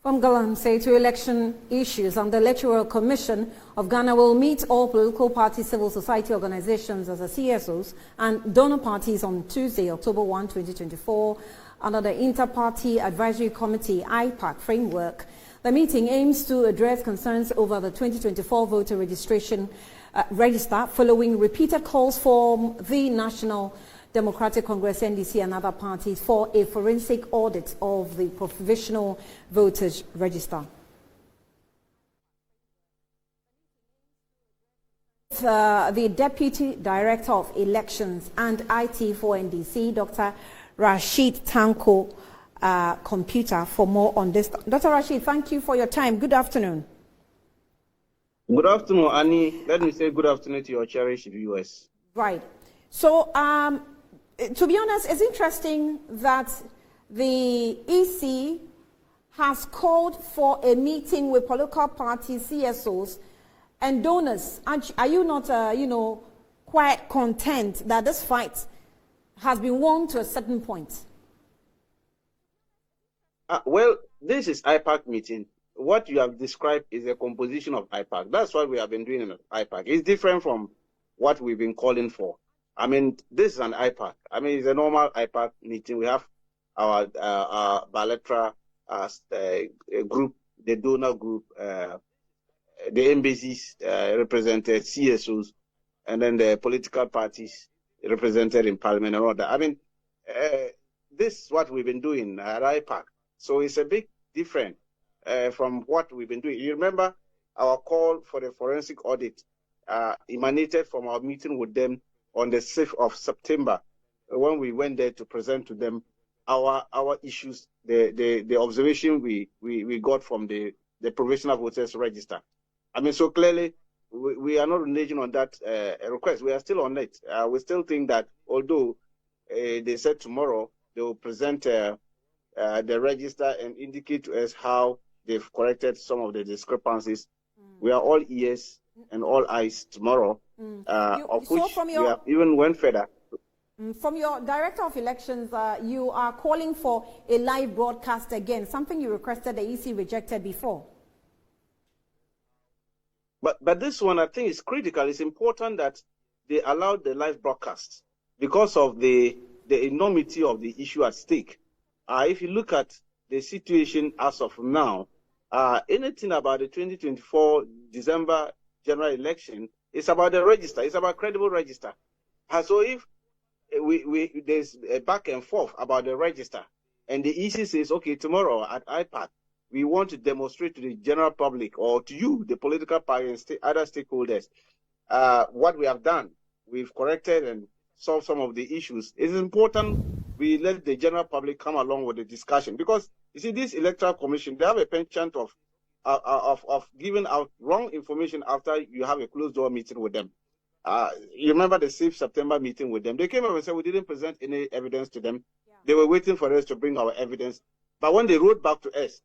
From Galamsey to election issues, and the Electoral Commission of Ghana will meet all political party civil society organizations as a CSOs and donor parties on Tuesday, October 1, 2024, under the Inter-Party Advisory Committee IPAC framework. The meeting aims to address concerns over the 2024 voter registration register following repeated calls from the National Democratic Congress, NDC, and other parties for a forensic audit of the provisional voters register. The Deputy Director of Elections and IT for NDC, Dr. Rashid Tanko, computer, for more on this. Dr. Rashid, thank you for your time. Good afternoon. Good afternoon, Annie. Let me say good afternoon to your cherished viewers. Right. So, to be honest, it's interesting that the EC has called for a meeting with political parties, CSOs, and donors. Are you not, quite content that this fight has been won to a certain point? Well, this is IPAC meeting. What you have described is a composition of IPAC. That's what we have been doing in IPAC. It's different from what we've been calling for. I mean, this is an IPAC. I mean, it's a normal IPAC meeting. We have our bilateral group, the donor group, the embassies represented, CSOs, and then the political parties represented in parliament and all that. I mean, this is what we've been doing at IPAC. So it's a big difference from what we've been doing. You remember our call for the forensic audit emanated from our meeting with them on the 6th of September, when we went there to present to them our issues, the observation we got from the provisional voters register. I mean, so clearly we are not reneging on that request. We are still on it. We still think that although they said tomorrow they will present the register and indicate to us how they've corrected some of the discrepancies, we are all ears and all eyes tomorrow, of which we have even went further. From your Director of Elections, you are calling for a live broadcast again, something you requested the EC rejected before. But this one, I think, is critical. It's important that they allowed the live broadcast because of the enormity of the issue at stake. If you look at the situation as of now, anything about the 2024 December general election, it's about the register. It's about credible register. So if there's a back and forth about the register, and the EC says, okay, tomorrow at IPAC, we want to demonstrate to the general public or to you, the political party and other stakeholders, what we have done. We've corrected and solved some of the issues. It's important we let the general public come along with the discussion, because you see, this electoral commission, they have a penchant of giving out wrong information after you have a closed door meeting with them. You remember the 6th September meeting with them? They came up and said we didn't present any evidence to them. They were waiting for us to bring our evidence. But when they wrote back to us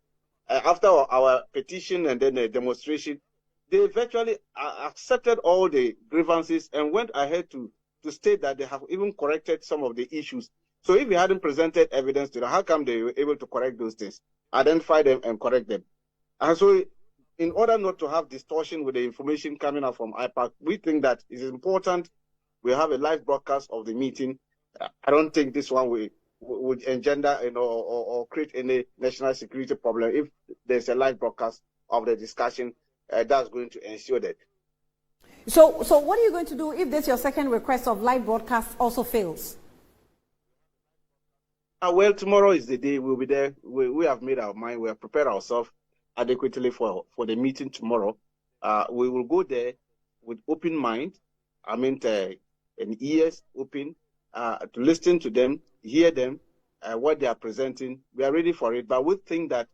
after our petition and then the demonstration, they virtually accepted all the grievances and went ahead to state that they have even corrected some of the issues. So if we hadn't presented evidence to them, how come they were able to correct those things, identify them and correct them? And so in order not to have distortion with the information coming out from IPAC, we think that it is important we have a live broadcast of the meeting. I don't think this one would engender or create any national security problem. If there's a live broadcast of the discussion, that's going to ensure that. So what are you going to do if this your second request of live broadcast also fails? Well, tomorrow is the day. We'll be there. We have made our mind. We have prepared ourselves adequately for the meeting tomorrow. We will go there with open mind. I mean, and ears open to listen to them, hear them, what they are presenting. We are ready for it. But we think that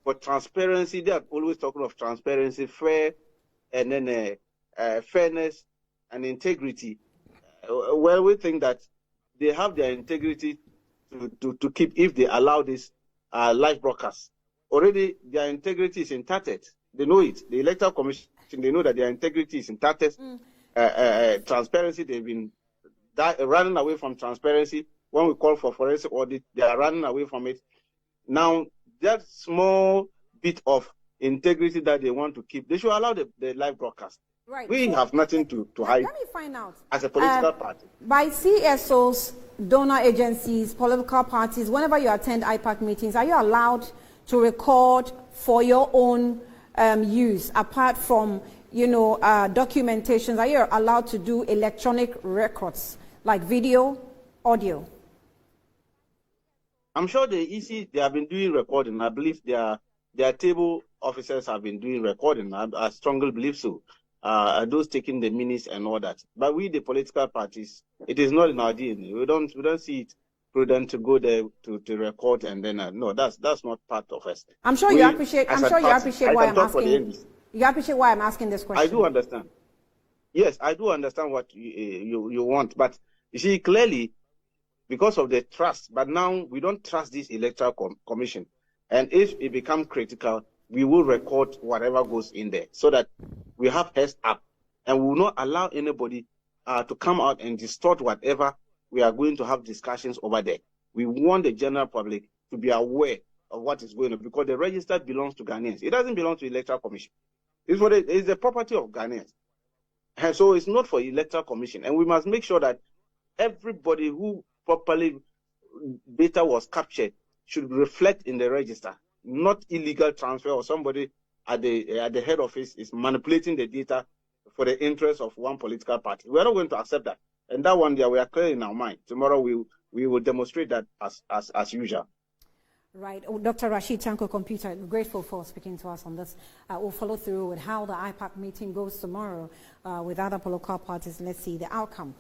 for transparency, they are always talking of transparency, fair, and then fairness and integrity. Well, we think that they have their integrity to keep if they allow this live broadcast. Already their integrity is intact. They know it. The Electoral Commission, they know that their integrity is intact. Transparency, they've been running away from transparency. When we call for forensic audit, they are running away from it. Now, that small bit of integrity that they want to keep, they should allow the live broadcast. Right. We So, have nothing to hide. Let me find out. As a political party. By CSOs, donor agencies, political parties, whenever you attend IPAC meetings, are you allowed to record for your own use, apart from, documentations? Are you allowed to do electronic records, like video, audio? I'm sure the EC, they have been doing recording. I believe their table officers have been doing recording. I strongly believe so. Those taking the minutes and all that. But we, the political parties, it is not in our DNA. We don't see it prudent to go there to record and then no, that's not part of us. I'm sure you appreciate. I'm sure you appreciate why I'm asking. You appreciate why I'm asking this question. I do understand. Yes, I do understand what you want, but you see clearly because of the trust. But now we don't trust this electoral commission, and if it becomes critical, we will record whatever goes in there so that we have heads up, and we will not allow anybody to come out and distort whatever we are going to have discussions over there. We want the general public to be aware of what is going on, because the register belongs to Ghanaians. It doesn't belong to the Electoral Commission. It's the property of Ghanaians. And so it's not for Electoral Commission. And we must make sure that everybody who properly data was captured should reflect in the register, not illegal transfer or somebody at the head office is manipulating the data for the interest of one political party. We are not going to accept that. And that one there, we are clear in our mind. Tomorrow we will demonstrate that as usual. Right. Dr. Rashid Tanko Computer, grateful for speaking to us on this. We'll follow through with how the IPAC meeting goes tomorrow with other political parties. Let's see the outcome.